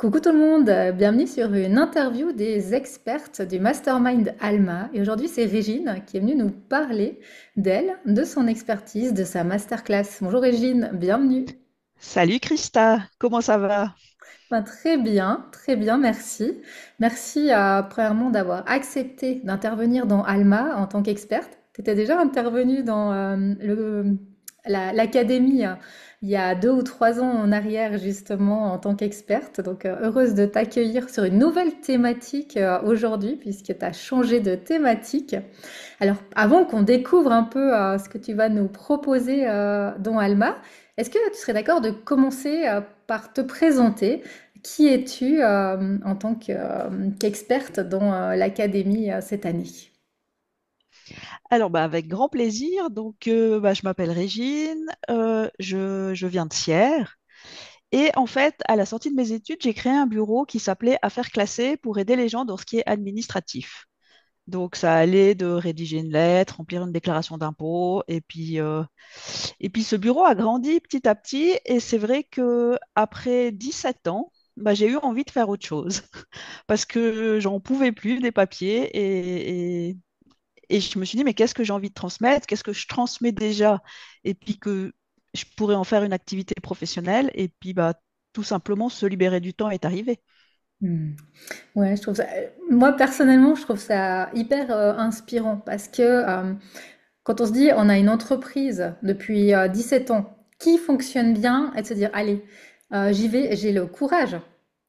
Coucou tout le monde, bienvenue sur une interview des expertes du Mastermind Alma. Et aujourd'hui, c'est Régine qui est venue nous parler d'elle, de son expertise, de sa masterclass. Bonjour Régine, bienvenue. Salut Christa, comment ça va? Ben, très bien, merci. Merci premièrement d'avoir accepté d'intervenir dans Alma en tant qu'experte. Tu étais déjà intervenue dans l'académie il y a 2 ou 3 ans en arrière justement en tant qu'experte. Donc heureuse de t'accueillir sur une nouvelle thématique aujourd'hui puisque tu as changé de thématique. Alors avant qu'on découvre un peu ce que tu vas nous proposer dans Alma, est-ce que tu serais d'accord de commencer par te présenter? Qui es-tu en tant qu'experte dans l'académie cette année? Alors avec grand plaisir. Je m'appelle Régine, je viens de Sierre et en fait à la sortie de mes études j'ai créé un bureau qui s'appelait Affaires classées pour aider les gens dans ce qui est administratif. Donc ça allait de rédiger une lettre, remplir une déclaration d'impôt et puis ce bureau a grandi petit à petit et c'est vrai que après 17 ans j'ai eu envie de faire autre chose parce que j'en pouvais plus des papiers et je me suis dit, mais qu'est-ce que j'ai envie de transmettre? Qu'est-ce que je transmets déjà? Et puis que je pourrais en faire une activité professionnelle. Et puis, tout simplement, se libérer du temps est arrivé. Hmm. Ouais, je trouve ça. Moi personnellement, je trouve ça hyper inspirant parce que quand on se dit on a une entreprise depuis 17 ans qui fonctionne bien et de se dire allez, j'y vais, j'ai le courage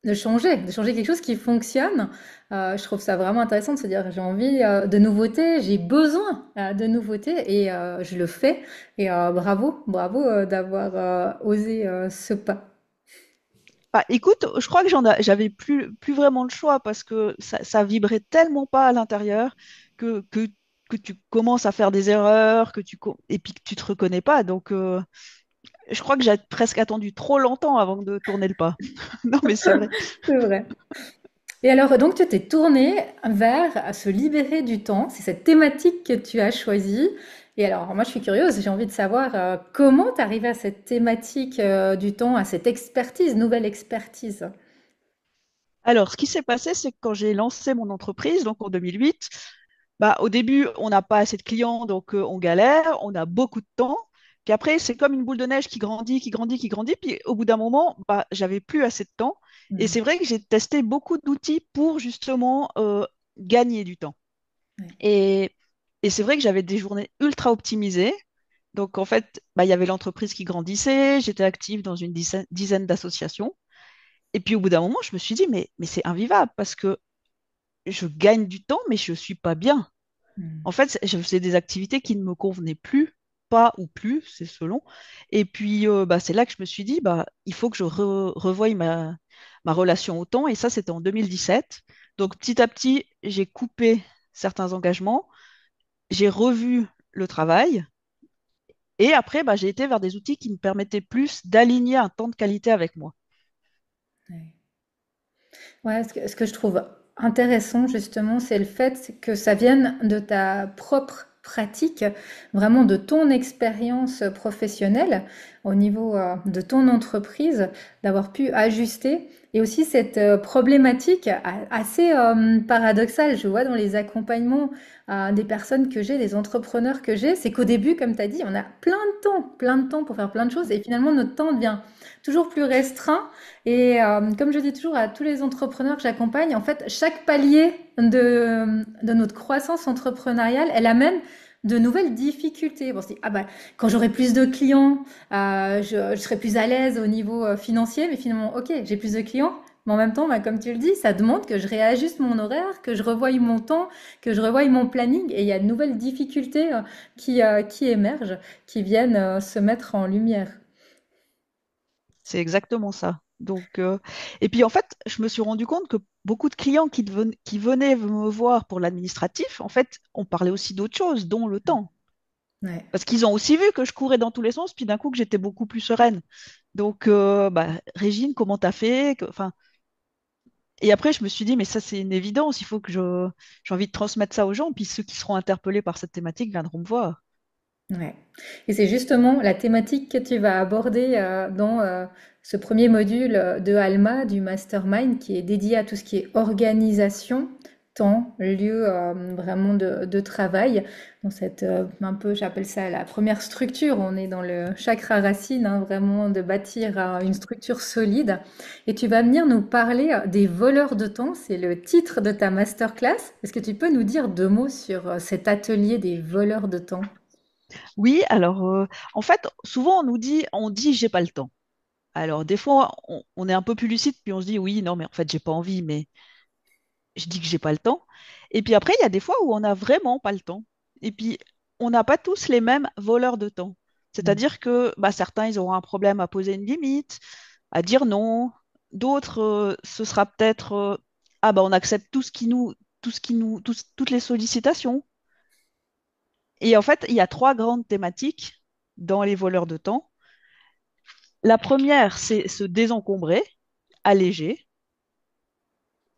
de changer quelque chose qui fonctionne. Je trouve ça vraiment intéressant de se dire j'ai envie de nouveautés, j'ai besoin de nouveautés et je le fais. Et bravo, bravo d'avoir osé ce pas. Bah, écoute, je crois que j'avais plus vraiment le choix parce que ça vibrait tellement pas à l'intérieur que, que, que tu commences à faire des erreurs et puis que tu te reconnais pas. Je crois que j'ai presque attendu trop longtemps avant de tourner le pas. Non, mais c'est vrai. C'est vrai. Et alors, donc, tu t'es tourné vers se libérer du temps. C'est cette thématique que tu as choisie. Et alors, moi, je suis curieuse. J'ai envie de savoir comment tu arrivé à cette thématique du temps, à cette expertise, nouvelle expertise. Alors, ce qui s'est passé, c'est que quand j'ai lancé mon entreprise, donc en 2008, au début, on n'a pas assez de clients, donc on galère, on a beaucoup de temps. Puis après, c'est comme une boule de neige qui grandit, qui grandit, qui grandit. Puis au bout d'un moment, j'avais plus assez de temps. Et Hmm. c'est vrai que j'ai testé beaucoup d'outils pour justement gagner du temps. Ouais. Et, et c'est vrai que j'avais des journées ultra optimisées. Donc en fait, il y avait l'entreprise qui grandissait, j'étais active dans une dizaine d'associations. Et puis au bout d'un moment, je me suis dit, mais c'est invivable parce que je gagne du temps, mais je ne suis pas bien. Hmm. En fait, je faisais des activités qui ne me convenaient plus, pas ou plus, c'est selon. Et puis, c'est là que je me suis dit, il faut que je revoie ma relation au temps. Et ça, c'était en 2017. Donc, petit à petit, j'ai coupé certains engagements, j'ai revu le travail. Et après, j'ai été vers des outils qui me permettaient plus d'aligner un temps de qualité avec moi. Ouais. Ouais, ce que je trouve intéressant justement, c'est le fait que ça vienne de ta propre pratique, vraiment de ton expérience professionnelle au niveau de ton entreprise, d'avoir pu ajuster. Et aussi cette problématique assez paradoxale, je vois dans les accompagnements des personnes que j'ai, des entrepreneurs que j'ai, c'est qu'au début, comme tu as dit, on a plein de temps pour faire plein de choses et finalement notre temps devient toujours plus restreint et comme je dis toujours à tous les entrepreneurs que j'accompagne, en fait, chaque palier de notre croissance entrepreneuriale, elle amène de nouvelles difficultés. Bon, on se dit, ah bah, quand j'aurai plus de clients, je serai plus à l'aise au niveau financier, mais finalement, ok, j'ai plus de clients, mais en même temps, bah, comme tu le dis, ça demande que je réajuste mon horaire, que je revoie mon temps, que je revoie mon planning, et il y a de nouvelles difficultés qui émergent, qui viennent se mettre en lumière. C'est exactement ça. Et puis en fait, je me suis rendu compte que beaucoup de clients qui venaient me voir pour l'administratif, en fait, on parlait aussi d'autres choses, dont le temps. Ouais. Parce qu'ils ont aussi vu que je courais dans tous les sens, puis d'un coup que j'étais beaucoup plus sereine. Régine, comment t'as fait? Enfin, et après, je me suis dit, mais ça, c'est une évidence, j'ai envie de transmettre ça aux gens, puis ceux qui seront interpellés par cette thématique viendront me voir. Ouais. Et c'est justement la thématique que tu vas aborder dans ce premier module de Alma, du Mastermind, qui est dédié à tout ce qui est organisation, temps, lieu vraiment de travail. Dans cette, un peu, j'appelle ça la première structure. On est dans le chakra racine, hein, vraiment de bâtir une structure solide. Et tu vas venir nous parler des voleurs de temps. C'est le titre de ta masterclass. Est-ce que tu peux nous dire deux mots sur cet atelier des voleurs de temps? Oui, alors en fait, souvent on dit j'ai pas le temps. Alors des fois, on est un peu plus lucide, puis on se dit oui, non, mais en fait, j'ai pas envie, mais je dis que j'ai pas le temps. Et puis après, il y a des fois où on n'a vraiment pas le temps. Et puis, on n'a pas tous les mêmes voleurs de temps. C'est-à-dire que bah, certains, ils auront un problème à poser une limite, à dire non. D'autres, ce sera peut-être ah bah on accepte toutes les sollicitations. Et en fait, il y a trois grandes thématiques dans les voleurs de temps. La première, c'est se désencombrer, alléger.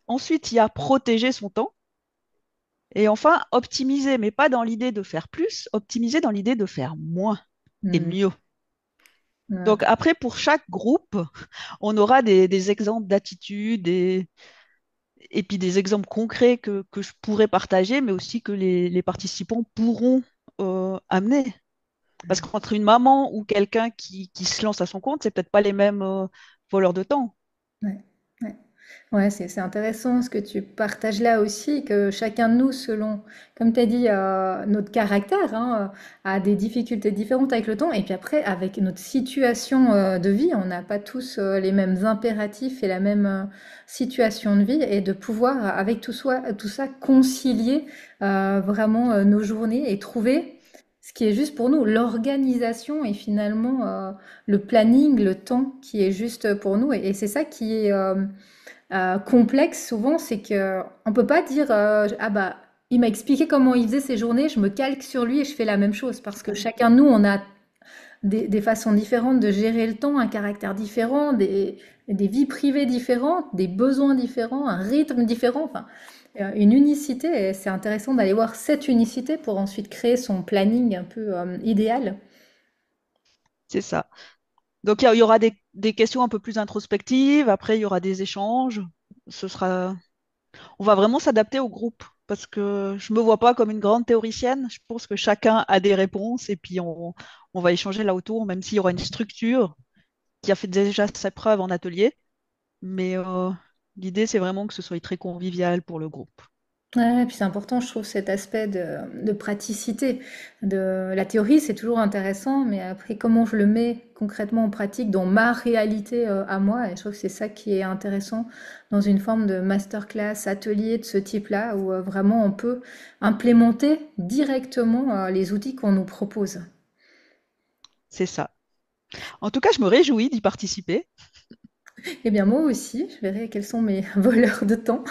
Ensuite, il y a protéger son temps. Et enfin, optimiser, mais pas dans l'idée de faire plus, optimiser dans l'idée de faire moins et Hmm. mieux. Donc Ouais. après, pour chaque groupe, on aura des exemples d'attitudes et puis des exemples concrets que je pourrais partager, mais aussi que les participants pourront amener. Parce qu'entre une maman ou quelqu'un qui se lance à son compte, c'est peut-être pas les mêmes voleurs de temps. Ouais, ouais. Ouais, c'est intéressant ce que tu partages là aussi, que chacun de nous, selon, comme tu as dit, notre caractère, hein, a des difficultés différentes avec le temps. Et puis après, avec notre situation de vie, on n'a pas tous les mêmes impératifs et la même situation de vie. Et de pouvoir, avec tout ça, concilier vraiment nos journées et trouver ce qui est juste pour nous, l'organisation et finalement le planning, le temps qui est juste pour nous. Et c'est ça qui est complexe souvent, c'est que on peut pas dire ah bah il m'a expliqué comment il faisait ses journées, je me calque sur lui et je fais la même chose parce que chacun de nous on a des façons différentes de gérer le temps, un caractère différent, des vies privées différentes, des besoins différents, un rythme différent, enfin une unicité. Et c'est intéressant d'aller voir cette unicité pour ensuite créer son planning un peu idéal. C'est ça. Donc il y aura des questions un peu plus introspectives, après il y aura des échanges. Ce sera On va vraiment s'adapter au groupe parce que je me vois pas comme une grande théoricienne. Je pense que chacun a des réponses et puis on va échanger là autour, même s'il y aura une structure qui a fait déjà ses preuves en atelier. Mais l'idée, c'est vraiment que ce soit très convivial pour le groupe. Ouais, puis c'est important, je trouve, cet aspect de praticité. La théorie, c'est toujours intéressant, mais après, comment je le mets concrètement en pratique dans ma réalité à moi, et je trouve que c'est ça qui est intéressant dans une forme de masterclass, atelier de ce type-là, où vraiment on peut implémenter directement les outils qu'on nous propose. C'est ça. En tout cas, je me réjouis d'y participer. Eh bien, moi aussi, je verrai quels sont mes voleurs de temps.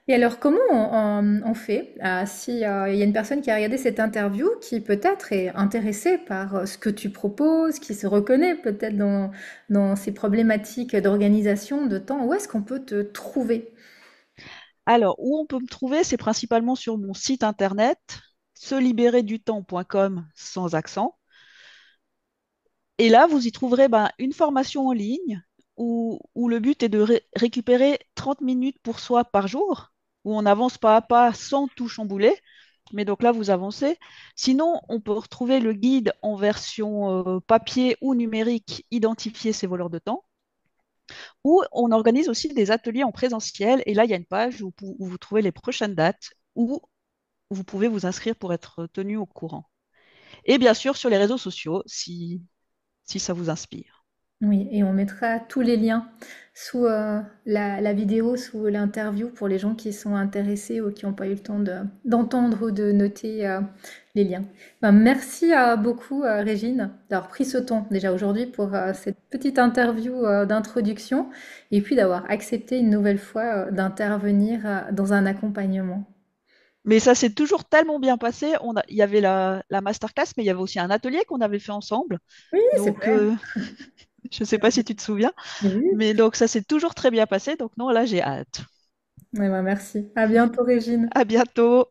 Et alors, comment on fait si il y a une personne qui a regardé cette interview qui peut-être est intéressée par ce que tu proposes, qui se reconnaît peut-être dans ces problématiques d'organisation, de temps, où est-ce qu'on peut te trouver? Alors, où on peut me trouver, c'est principalement sur mon site internet, selibérerdutemps.com sans accent. Et là, vous y trouverez ben, une formation en ligne où le but est de récupérer 30 minutes pour soi par jour, où on avance pas à pas sans tout chambouler. Mais donc là, vous avancez. Sinon, on peut retrouver le guide en version papier ou numérique, identifier ses voleurs de temps, ou on organise aussi des ateliers en présentiel. Et là, il y a une page où vous trouvez les prochaines dates, où vous pouvez vous inscrire pour être tenu au courant. Et bien sûr, sur les réseaux sociaux, si ça vous inspire. Oui, et on mettra tous les liens sous la vidéo, sous l'interview pour les gens qui sont intéressés ou qui n'ont pas eu le temps d'entendre ou de noter les liens. Ben, merci beaucoup, Régine, d'avoir pris ce temps déjà aujourd'hui pour cette petite interview d'introduction et puis d'avoir accepté une nouvelle fois d'intervenir dans un accompagnement. Mais ça s'est toujours tellement bien passé. Il y avait la masterclass, mais il y avait aussi un atelier qu'on avait fait ensemble. Oui, c'est Donc, vrai. je ne sais pas si tu te souviens, Oui. mais donc ça s'est toujours très bien passé. Donc, non, là, j'ai hâte. Ouais, ben, merci. À bientôt, Régine. À bientôt.